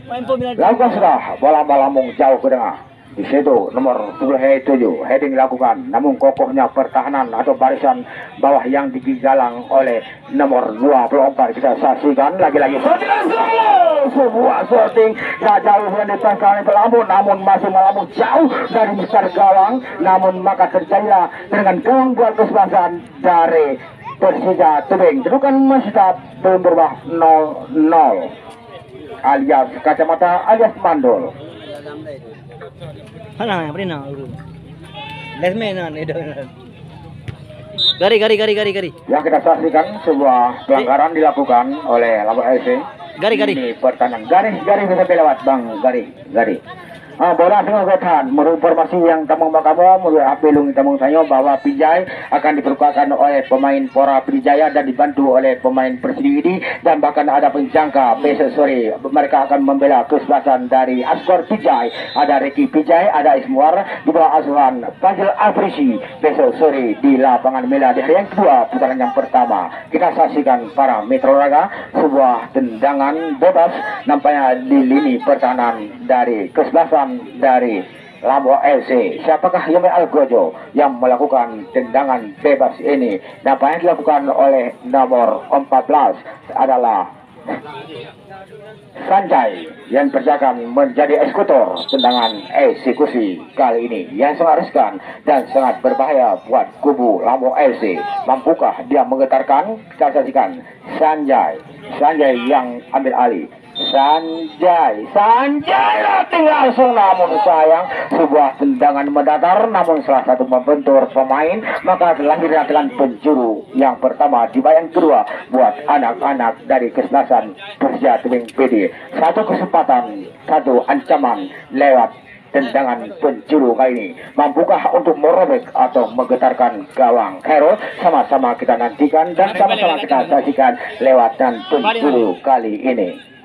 Lakukan sudah bola melambung jauh ke tengah. Di situ nomor 7 heading dilakukan, namun kokohnya pertahanan atau barisan bawah yang digalang oleh nomor 24. Kita saksikan lagi-lagi sebuah sorting tak jauh yang ditangkap pelambung, namun masih melambung jauh dari besar gawang, namun maka terjadilah dengan gawang buat kesebelasan dari Persija Tebing. Kedudukan masih tetap belum berubah 0-0. Alias kacamata alias mandul. Mana pernah urus? Lesmenan itu. Gari. Yang kita saksikan sebuah pelanggaran dilakukan oleh Lombok FC. Gari. Ini pertahanan garis bisa lewat bang gari. Bola dengan ketan menurut informasi yang tamang kamu menurut HP Lungi tamang saya bahwa Pijai akan diperkuatkan oleh pemain Pora Pijaya dan dibantu oleh pemain Persidi dan bahkan ada penjangka besok sore mereka akan membela kesebelasan dari Asgor Pijai. Ada Ricky Pijai, ada Ismuar di bawah asuhan Fazil Afrisi besok sore di lapangan Mela di hari yang kedua putaran yang pertama. Kita saksikan para Metro Raga sebuah tendangan bebas nampaknya di lini pertahanan dari kesebelasan dari Lombok FC. Siapakah Yome Algojo yang melakukan tendangan bebas ini? Nampaknya dilakukan oleh nomor 14 adalah Sanjay yang berjakan menjadi eksekutor tendangan eksekusi kali ini yang sangat riskan dan sangat berbahaya buat kubu Lombok FC. Mampukah dia menggetarkan? Kita saksikan Sanjay yang ambil alih. Sanjay latih langsung, namun sayang sebuah tendangan mendatar, namun salah satu membentur pemain, maka lahirnya dengan penjuru yang pertama di bayang kedua buat anak-anak dari kesebelasan Persija Tebing PD. Satu kesempatan, satu ancaman lewat tendangan penjuru kali ini. Mampukah untuk merobek atau menggetarkan gawang Khairul? Sama-sama kita nantikan dan sama-sama kita saksikan lewat dan penjuru kali ini.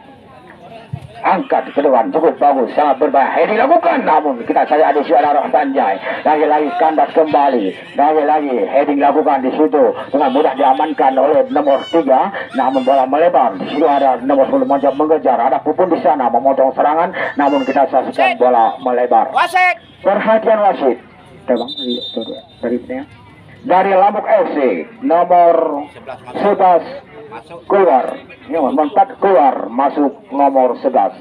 Angkat ke depan cukup bagus, sangat berbahaya dilakukan, namun kita saja ada suara roh Sanjay. Lagi-lagi kandas kembali, lagi-lagi heading dilakukan di situ dengan mudah diamankan oleh nomor 3, namun bola melebar. Di situ ada nomor 10 mengejar, ada Pupun di sana memotong serangan, namun kita saksikan bola melebar. Perhatian wasit, dari Lombok FC nomor 11 keluar, nomor 4 keluar, masuk nomor 11.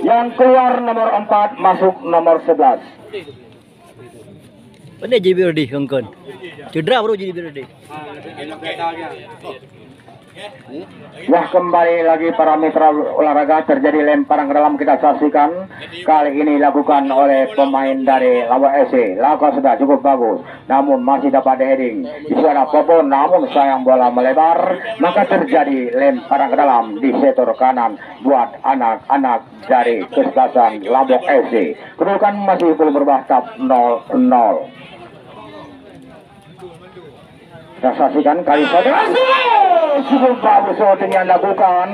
Yang keluar nomor 4 masuk nomor 11. Mana JBRD Hongkong? Cedera baru JBRD. Ya, kembali lagi para mitra olahraga, terjadi lemparan ke dalam, kita saksikan. Kali ini dilakukan oleh pemain dari Lombok FC. Lakukan sudah cukup bagus, namun masih dapat heading. Di sana Popon, namun sayang bola melebar, maka terjadi lemparan ke dalam di sektor kanan buat anak-anak dari kesebelasan Lombok FC. Kedudukan masih belum berubah, tetap 0-0. Kita saksikan kali saja. cukup bagus yang lakukan,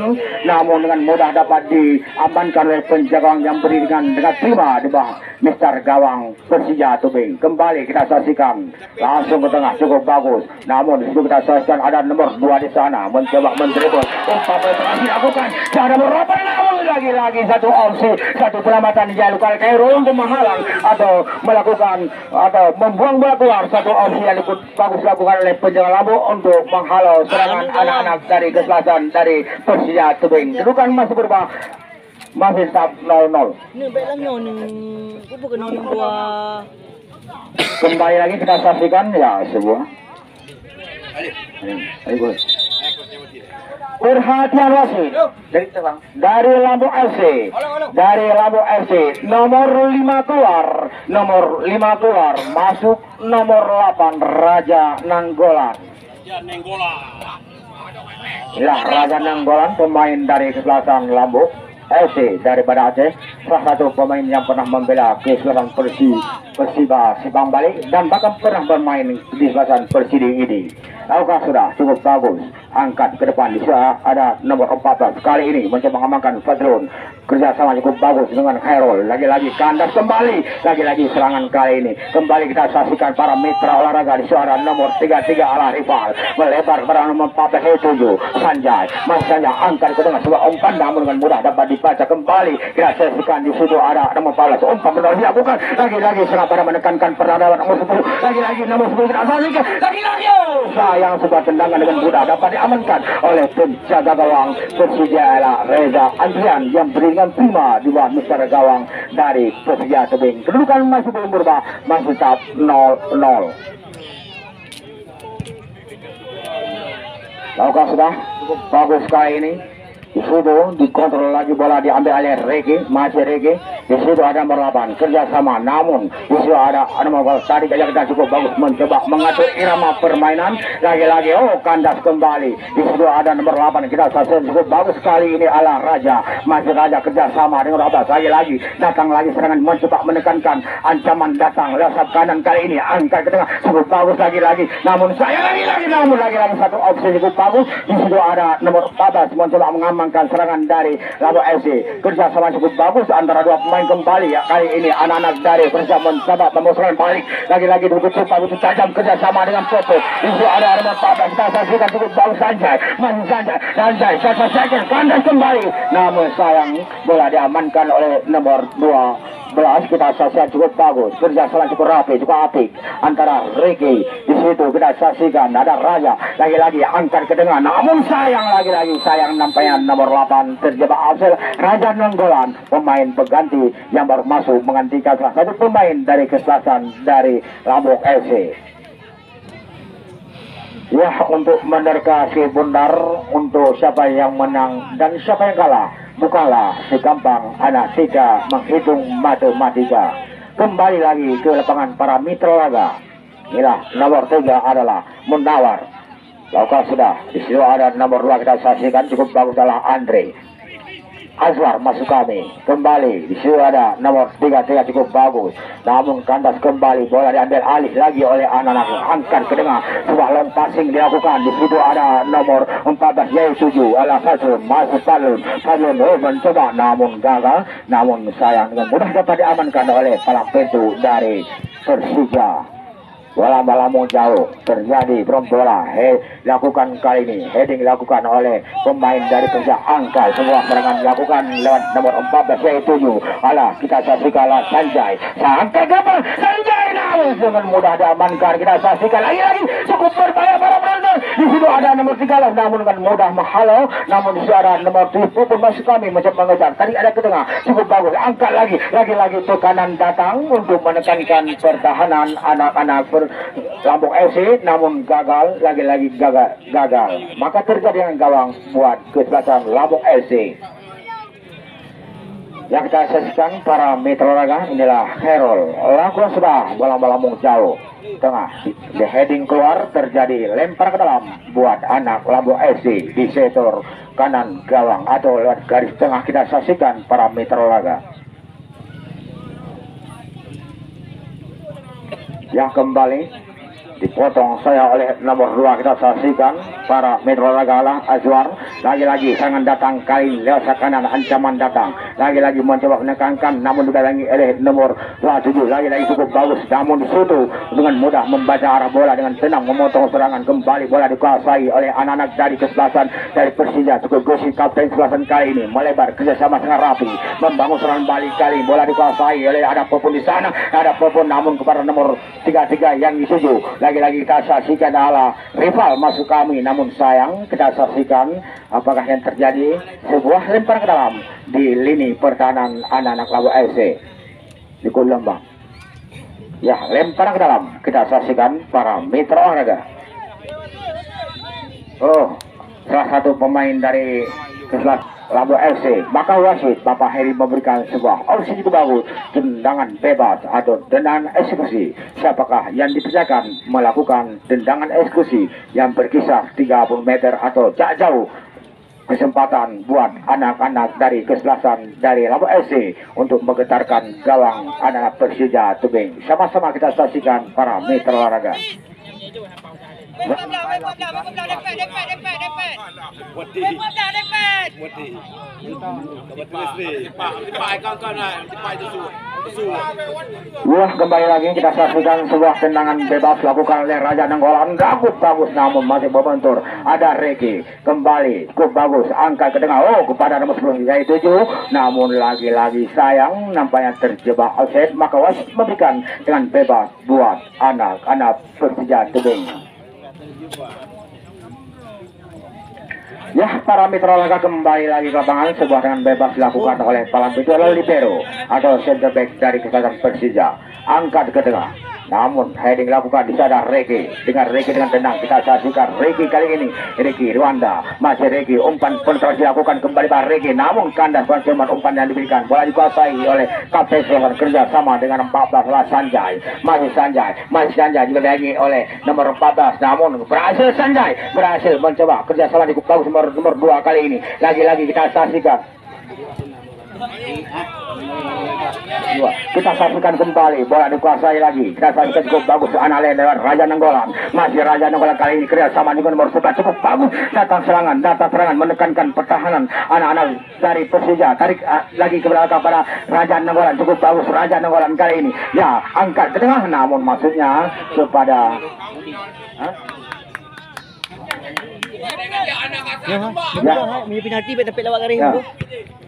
namun dengan mudah dapat diamankan oleh penjaga yang beri dengan prima di bawah Mister Gawang Persija Tubing. Kembali kita saksikan langsung ke tengah, cukup bagus, namun disitu kita saksikan ada nomor 2 di sana mencoba mendribble, umpan berhasil dilakukan, ada berapa namun lagi-lagi satu opsi, satu penyelamatan dilakukan Kairul untuk menghalang atau melakukan atau membuang bola keluar, satu opsi yang bagus dilakukan oleh penjaga Lambu untuk menghalau serangan anak-anak dari keselasan dari Persija Tubing. Kedudukan masih berubah, masih tetap 0-0. Ni baik lang yun. Upo ka nung buah. Kembali lagi kita saksikan ya sebuah. Ayo, perhatian wasit dari Lambu FC, nomor 5 keluar, masuk nomor 8 Raja Nanggolan. Ya, Raja Nanggolan pemain dari keselasan Lambu FC daripada Aceh, salah satu pemain yang pernah membela keselasan Persiba Sibang Balik dan bahkan pernah bermain di keselasan Persidi ini. Laukah sudah cukup bagus, angkat ke depan di sana ada nomor 14 kali ini mencoba mengamankan Fadlun, kerjasama cukup bagus dengan Khairul, lagi-lagi kandas kembali, lagi-lagi serangan kali ini kembali kita saksikan para mitra olahraga di suara nomor 33 ala rival melebar pada nomor 14 Sanjay, Mas Sanjay angkat ke tengah sebuah umpan namun dengan mudah dapat dibaca kembali kita saksikan di situ ada nomor 14 umpan benar dilakukan, lagi-lagi serang pada menekankan peradaban nomor 10, lagi-lagi nomor 10 kita saksikan, lagi-lagi yang sebuah tendangan dengan mudah dapat diamankan oleh penjaga gawang Persija Reza Andrian yang berikan prima di bawah Mister Gawang dari Persija Tebing. Kedudukan masih belum berubah, masih tetap 0-0. Laukah sudah cukup bagus kali ini. Di situ dikontrol lagi bola diambil oleh Regi, masih Regi. Di situ ada nomor 8 kerjasama, namun di situ ada nomor tadi kita cukup bagus mencoba mengatur irama permainan. Lagi-lagi kandas kembali. Di situ ada nomor 8 kita saksikan cukup bagus sekali ini ala Raja, masih Raja kerjasama dengan Abbas. Lagi-lagi datang lagi serangan mencoba menekankan ancaman datang lewat kanan kali ini angkat ke tengah cukup bagus lagi-lagi. Namun lagi-lagi satu opsi cukup bagus. Di situ ada nomor 14 mencoba mengamankan serangan dari Lambu FC. Kerjasama cukup bagus antara dua pemain kembali ya kali ini anak-anak dari Persija mencoba memusnahkan balik. Lagi-lagi cukup bagus tajam kerjasama dengan Popo. Itu ada nomor 14 kita saksikan cukup bagus Sanjay, masih Sanjay saja kandas kembali. Namun sayang bola diamankan oleh nomor 12 kita saksikan cukup bagus. Kerjasama cukup rapi, cukup apik antara Ricky. Di situ kita saksikan ada Raja lagi-lagi angkat ke tengah. Namun sayang lagi-lagi nampaknya nomor 8 terjebak Absel Raja Nanggolan, pemain pengganti yang baru masuk menggantikan salah satu pemain dari keselasan dari Lombok FC. Ya, untuk menerka si bundar untuk siapa yang menang dan siapa yang kalah, bukanlah segampang anak tiga menghitung matematika. Kembali lagi ke lapangan para mitra laga. Inilah nomor 3 adalah Munawar. Laukah sudah, di situ ada nomor 2 kita saksikan cukup bagus adalah Andre Azwar masuk kami kembali. Di situ ada nomor 3 cukup bagus, namun kandas kembali bola diambil alih lagi oleh anak-anak angkat ke tengah sebuah long passing dilakukan. Di situ ada nomor 14 yaitu 7 ala Fadlun, masuk Fadlun mencoba namun gagal, namun sayang dengan mudah dapat diamankan oleh palang pintu dari Persija. Bola melambung jauh, terjadi bola dilakukan kali ini, heading dilakukan oleh pemain dari Persija. Angka sebuah serangan dilakukan lewat nomor 14 yaitu 7 ala kita saksikan Sanjay, angkat kapal Sanjay namun dengan mudah diamankan. Kita saksikan lagi cukup berbahaya para penonton. Di situ ada nomor 13 namun dengan mudah menghalau, namun di situ ada nomor 7 pun masuk kami mencoba mengejar. Tadi ada ke tengah cukup bagus, angkat lagi tekanan datang untuk menekankan pertahanan anak-anak Lombok FC, namun gagal, lagi-lagi gagal. Maka terjadi dengan gawang buat kesebelasan Lombok FC. Yang kita saksikan para mitra laga inilah Herol. Lakukan sudah bola melambung jauh tengah, di heading keluar terjadi lempar ke dalam buat anak Lombok FC di sektor kanan gawang atau lewat garis tengah. Kita saksikan para mitra laga. Yang kembali dipotong saya oleh nomor 2. Kita saksikan para Metro Ragala Azwar. Lagi-lagi serangan datang kali lewat kanan, ancaman datang. Lagi-lagi mencoba menekankan, namun digalangi oleh nomor 7. Lagi-lagi cukup bagus, namun disitu dengan mudah membaca arah bola dengan tenang memotong serangan. Kembali bola dikuasai oleh anak-anak dari kesebelasan dari Persija. Cukup Gosi kapten kesebelasan kali ini melebar kerjasama sangat rapi, membangun serangan balik kali. Bola dikuasai oleh ada Popon di sana, ada Popon, namun kepada nomor 33 yang disuju. Lagi-lagi kita saksikan ala rival masuk kami, namun sayang kita saksikan apakah yang terjadi. Sebuah lempar ke dalam di lini pertahanan anak-anak Labu FC di Kulembang. Ya, lempar ke dalam kita saksikan para Mitra Olahraga. Oh, salah satu pemain dari kesebelasan Labu FC, maka wasit Bapak Heri memberikan sebuah opsi cukup bagus, tendangan bebas atau tendangan eksekusi. Siapakah yang dipercayakan melakukan tendangan eksekusi yang berkisar 30 meter atau tak jauh? Kesempatan buat anak-anak dari kesebelasan dari Labu FC untuk menggetarkan gawang anak-anak Persija Tubing. Sama-sama kita saksikan para Mitra Olahraga. Wah, kembali lagi kita saksikan sebuah tendangan bebas lakukan oleh Raja Nanggolan. Bagus namun masih berbentur. Ada Reki kembali cukup bagus, angkat ke tengah. Oh, kepada nomor 10 yaitu 7. Namun lagi-lagi sayang nampaknya terjebak offside, maka wasit memberikan dengan bebas buat anak-anak Persija Tubing. Ya, para Mitra Olahraga kembali lagi ke lapangan. Sebuah dengan bebas dilakukan oleh Palang Pintu adalah libero atau center back dari kesebelasan Persija. Angkat ke tengah, namun heading dilakukan di sana Reki dengan tenang. Kita saksikan Reki kali ini, Reki Rwanda, masih Reki, umpan penetrasi dilakukan kembali Pak Reki, namun kandas cuman umpan yang diberikan. Bola dikuasai oleh kapten selatan kerja sama dengan 14 lah Sanjay, masih Sanjay juga lagi oleh nomor 14, namun berhasil Sanjay mencoba kerjasama di bagus nomor 2 kali ini. Lagi-lagi kita saksikan. Kita saksikan kembali bola dikuasai lagi. Kita saksikan cukup bagus analen lewat Raja Nanggolan. Masih Raja Nanggolan kali ini kerjasama dengan nomor 11 cukup bagus. Datang serangan menekankan pertahanan anak-anak dari Persija. Tarik lagi ke belakang pada Raja Nanggolan. Cukup bagus Raja Nanggolan kali ini. Ya, angkat ke tengah, namun maksudnya kepada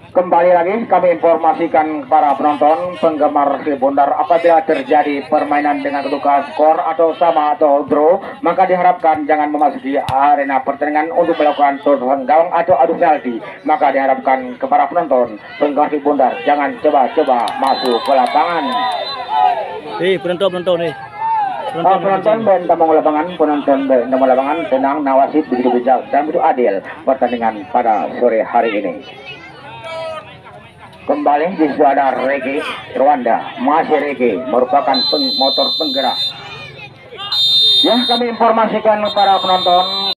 Kembali lagi kami informasikan para penonton penggemar Bondar, apabila terjadi permainan dengan kedudukan skor atau sama atau draw, maka diharapkan jangan memasuki arena pertandingan untuk melakukan tutupan gawang atau adu penalti. Maka diharapkan kepada penonton penggemar Bondar jangan coba-coba masuk ke lapangan. Penonton Ben tamang lapangan, penonton Ben tamang lapangan, tenang, nawasit begitu bijak dan begitu adil pertandingan pada sore hari ini. Kembali di suara Reki Rwanda, masih Reki merupakan motor penggerak. Ya, kami informasikan para penonton